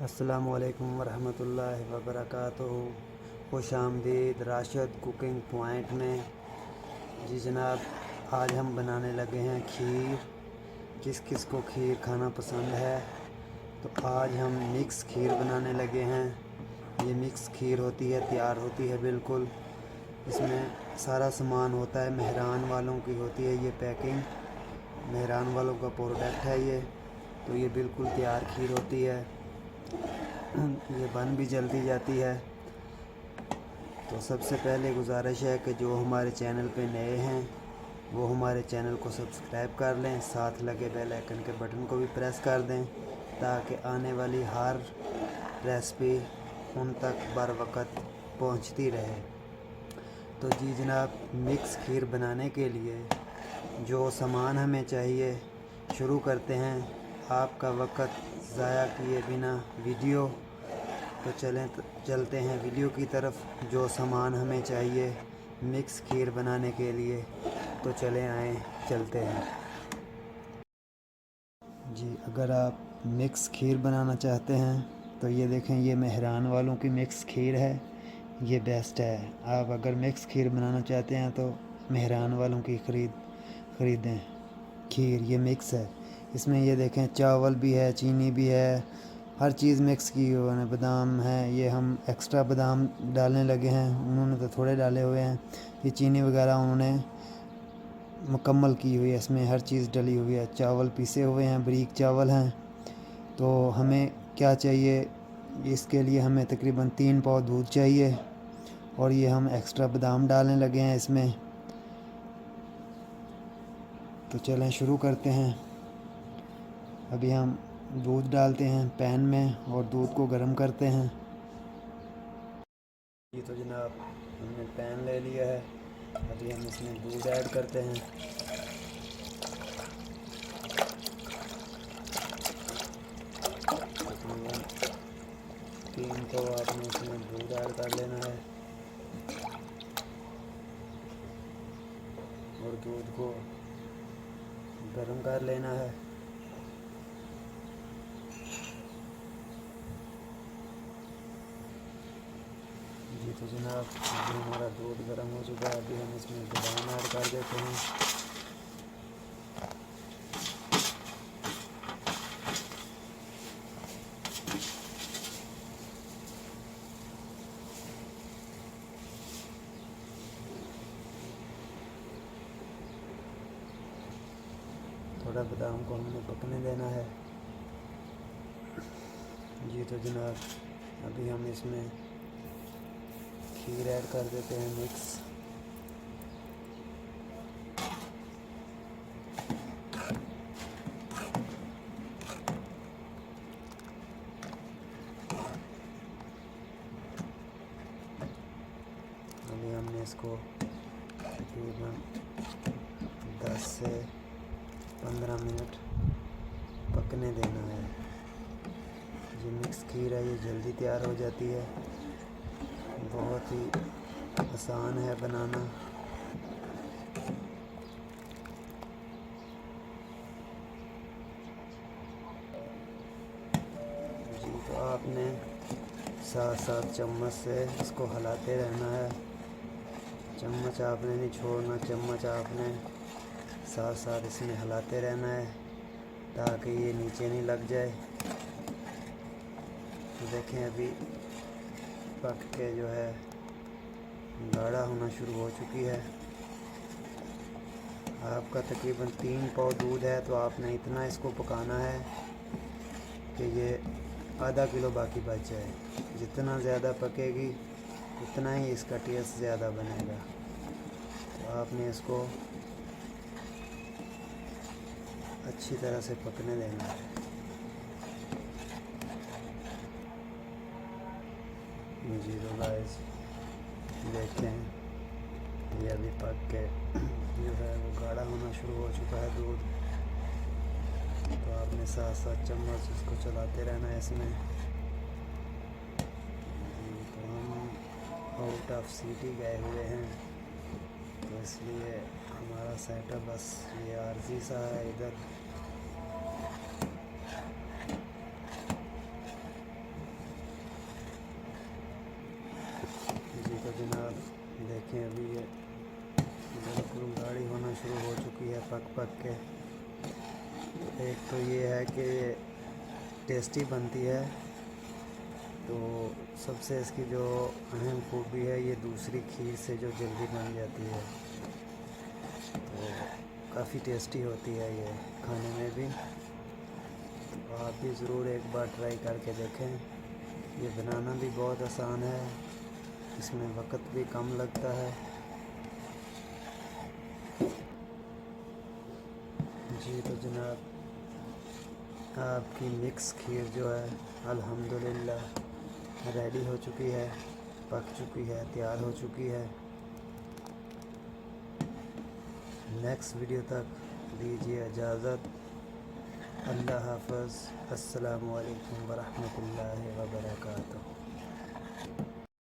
السلام علیکم ورحمۃ اللہ وبرکاتہ۔ خوش آمدید راشد کوکنگ پوائنٹ میں۔ جی جناب، آج ہم بنانے لگے ہیں کھیر۔ کس کس کو کھیر کھانا پسند ہے؟ تو آج ہم مکس کھیر بنانے لگے ہیں۔ یہ مکس کھیر ہوتی ہے، تیار ہوتی ہے بالکل۔ اس میں سارا سامان ہوتا ہے، مہران والوں کی ہوتی ہے یہ پیکنگ، مہران والوں کا پروڈکٹ ہے یہ۔ تو یہ بالکل تیار کھیر ہوتی ہے، یہ بن بھی جلدی جاتی ہے۔ تو سب سے پہلے گزارش ہے کہ جو ہمارے چینل پہ نئے ہیں وہ ہمارے چینل کو سبسکرائب کر لیں، ساتھ لگے بیل آئیکن کے بٹن کو بھی پریس کر دیں تاکہ آنے والی ہر ریسپی ان تک بر وقت پہنچتی رہے۔ تو جی جناب، مکس کھیر بنانے کے لیے جو سامان ہمیں چاہیے، شروع کرتے ہیں آپ کا وقت ضائع کیے بنا ویڈیو۔ تو چلتے ہیں ویڈیو کی طرف۔ جو سامان ہمیں چاہیے مکس کھیر بنانے کے لیے، تو چلیں آئیں چلتے ہیں۔ جی، اگر آپ مکس کھیر بنانا چاہتے ہیں تو یہ دیکھیں، یہ مہران والوں کی مکس کھیر ہے، یہ بیسٹ ہے۔ آپ اگر مکس کھیر بنانا چاہتے ہیں تو مہران والوں کی خریدیں کھیر، یہ مکس ہے۔ اس میں یہ دیکھیں چاول بھی ہے، چینی بھی ہے، ہر چیز مکس کی ہوئے ہیں، بادام ہیں، یہ ہم ایکسٹرا بادام ڈالنے لگے ہیں، انہوں نے تو تھوڑے ڈالے ہوئے ہیں۔ یہ چینی وغیرہ انہوں نے مکمل کی ہوئی ہے، اس میں ہر چیز ڈلی ہوئی ہے۔ چاول پیسے ہوئے ہیں، باریک چاول ہیں۔ تو ہمیں کیا چاہیے، اس کے لیے ہمیں تقریباً 3 پاؤ دودھ چاہیے، اور یہ ہم ایکسٹرا بادام ڈالنے لگے ہیں اس میں۔ تو چلیں شروع کرتے ہیں۔ ابھی ہم دودھ ڈالتے ہیں پین میں اور دودھ کو گرم کرتے ہیں۔ جی تو جناب، ہم نے پین لے لیا ہے، ابھی ہم اس میں دودھ ایڈ کرتے ہیں۔ تقریباً 3 پاؤ آپ نے اس میں دودھ ایڈ کر لینا ہے، اور دودھ کو گرم کر لینا ہے۔ جی تو جناب، ابھی ہمارا دودھ گرم ہو چکا ہے، ابھی ہم اس میں بادام ایڈ کر دیتے ہیں۔ تھوڑا بادام کو ہم نے پکنے دینا ہے۔ جی تو جناب، ابھی ہم اس میں کھیر ایڈ کر دیتے ہیں مکس۔ ابھی ہم نے اس کو تقریباً 10 سے 15 منٹ پکنے دینا ہے۔ یہ مکس کھیر ہے، یہ جلدی تیار ہو جاتی ہے، بہت ہی آسان ہے بنانا۔ جی تو آپ نے ساتھ ساتھ چمچ سے اس کو ہلاتے رہنا ہے، چمچ آپ نے نہیں چھوڑنا، چمچ آپ نے ساتھ ساتھ اس میں ہلاتے رہنا ہے تاکہ یہ نیچے نہیں لگ جائے۔ دیکھیں ابھی پک کے جو ہے گاڑھا ہونا شروع ہو چکی ہے۔ آپ کا تقریباً 3 پاؤ دودھ ہے تو آپ نے اتنا اس کو پکانا ہے کہ یہ آدھا کلو باقی بچ جائے۔ جتنا زیادہ پکے گی اتنا ہی اس کا ٹیسٹ زیادہ بنے گا۔ تو آپ نے اس کو اچھی طرح سے پکنے دینا ہے۔ جی تو گائز دیکھیں، یہ ابھی پک کے جو ہے وہ گاڑھا ہونا شروع ہو چکا ہے دودھ۔ تو آپ نے ساتھ ساتھ چمچ اس کو چلاتے رہنا ہے اس میں۔ جی تو ہم آؤٹ آف سٹی گئے ہوئے ہیں، تو اس لیے ہمارا سیٹ اپ بس یہ عارضی سا ہے ادھر۔ تو جناب دیکھیں ابھی یہ بالکل گاڑھی ہونا شروع ہو چکی ہے پک پک کے. ایک تو یہ ہے کہ ٹیسٹی بنتی ہے، تو سب سے اس کی جو اہم خوبی ہے یہ دوسری کھیر سے جو جلدی بن جاتی ہے، تو کافی ٹیسٹی ہوتی ہے یہ کھانے میں بھی. تو آپ بھی ضرور ایک بار ٹرائی کر کے دیکھیں. یہ بنانا بھی بہت آسان ہے، اس میں وقت بھی کم لگتا ہے. جی تو جناب آپ کی مکس کھیر جو ہے الحمدللہ ریڈی ہو چکی ہے، پک چکی ہے، تیار ہو چکی ہے. نیکسٹ ویڈیو تک دیجیے اجازت. اللہ حافظ. السلام علیکم ورحمۃ اللہ وبرکاتہ.